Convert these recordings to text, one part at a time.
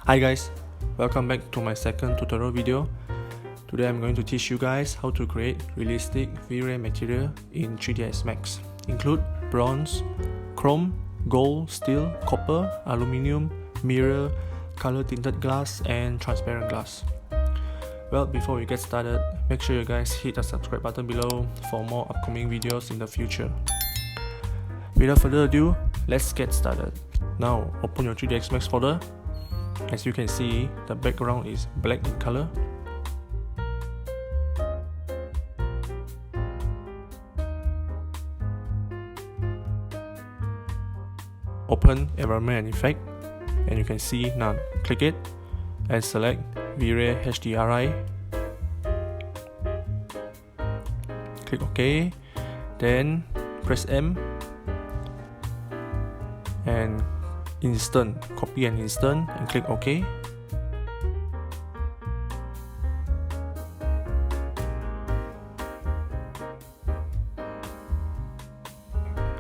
Hi guys, welcome back to my second tutorial video. Today I'm going to teach you guys how to create realistic V-Ray material in 3DsMax. Include bronze, chrome, gold, steel, copper, aluminium, mirror, color tinted glass and transparent glass. Well, before we get started, make sure you guys hit the subscribe button below for more upcoming videos in the future. Without further ado, let's get started. Now open your 3DsMax folder. As you can see, the background is black in color. Open environment and effect, and you can see none. Click it and select V-Ray HDRI. Click OK, then press M and instant, copy and instant, and click OK.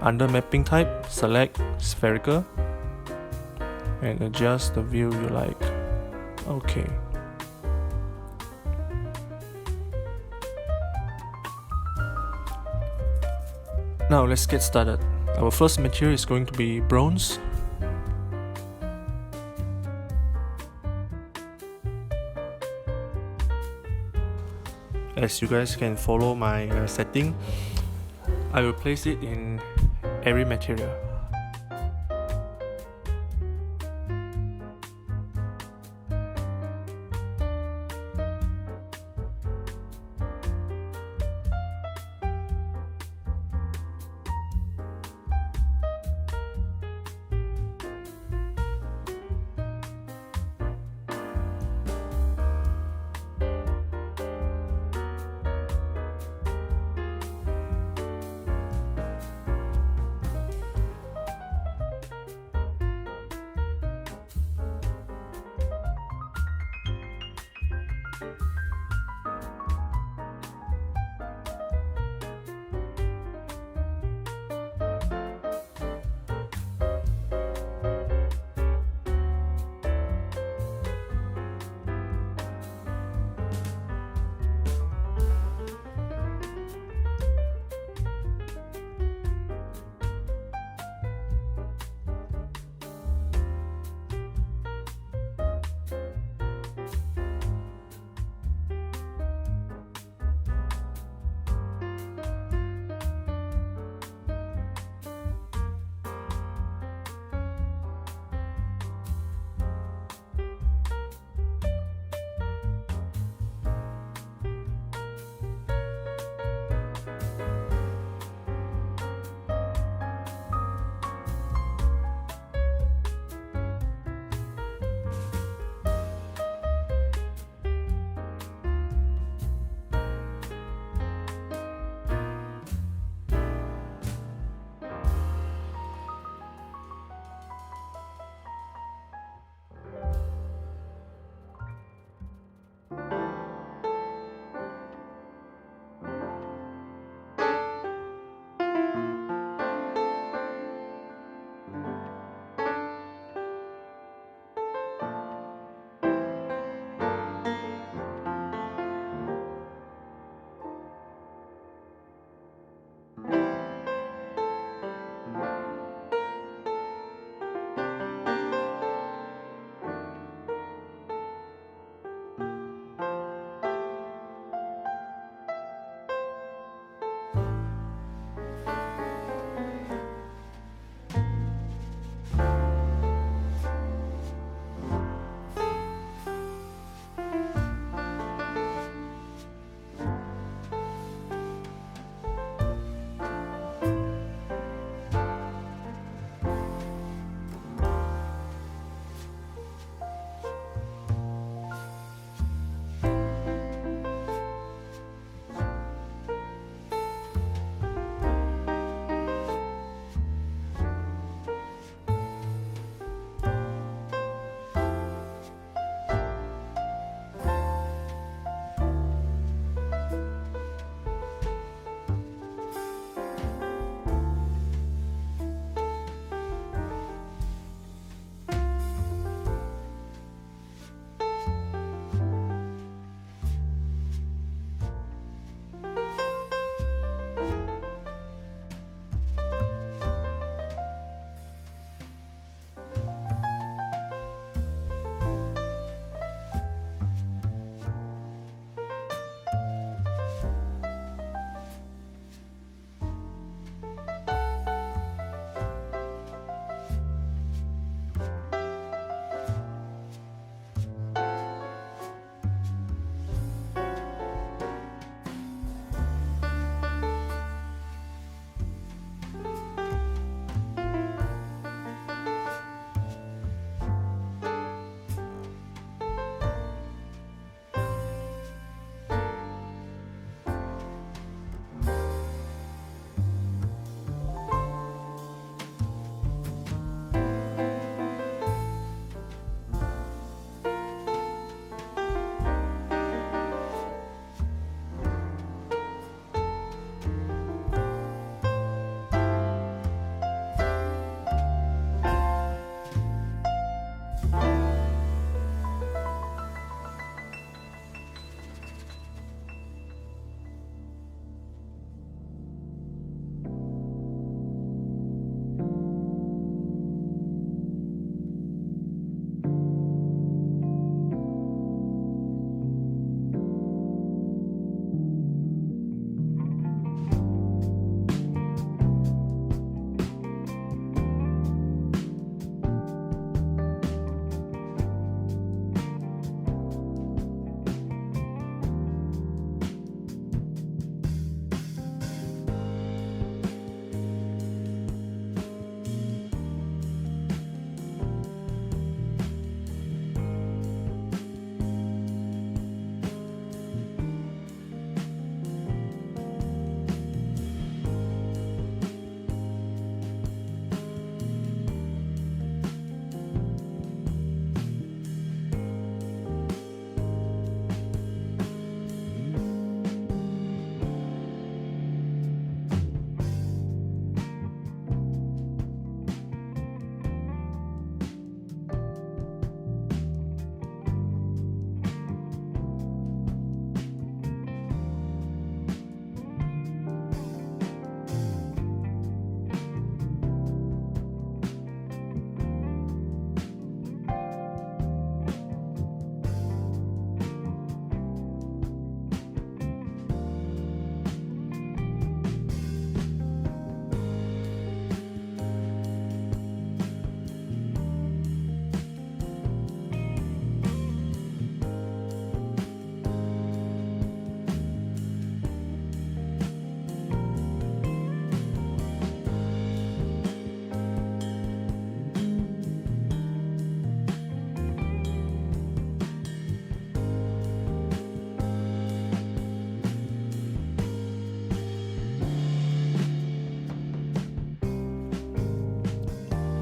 Under mapping type, select spherical and adjust the view you like. OK. Now let's get started. Our first material is going to be bronze. As you guys can follow my setting, I will place it in every material.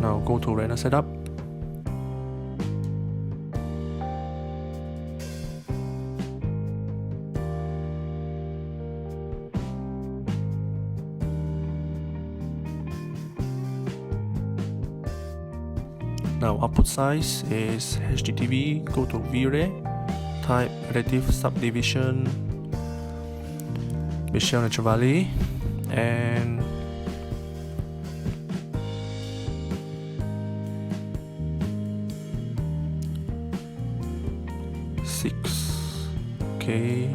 Now go to render setup. Now output size is HDTV, go to Vray, type relative subdivision, Michel Naturali, and okay,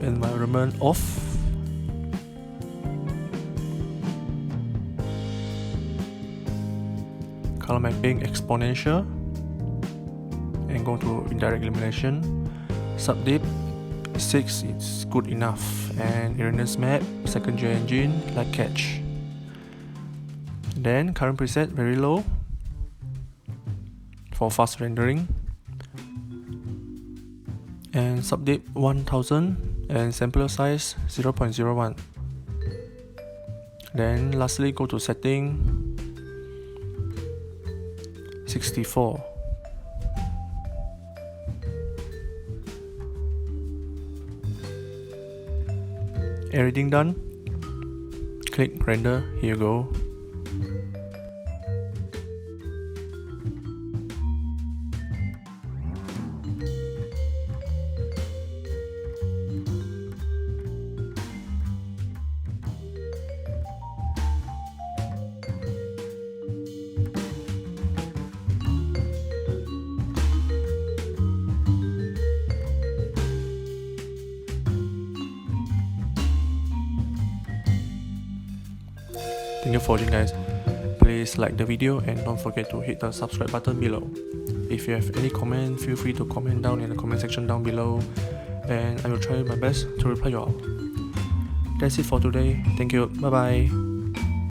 environment off. Color mapping exponential, and go to indirect illumination. Subdip 6 is good enough, and Iranian's map, second gen engine, light catch. Then current preset very low for fast rendering, and subdip 1000 and sampler size 0.01. Then lastly go to setting 64. Everything done. Click render, here you go. Thank you for watching, guys. Please like the video and don't forget to hit the subscribe button below. If you have any comment, feel free to comment down in the comment section down below, and I will try my best to reply you all. That's it for today. Thank you. Bye bye.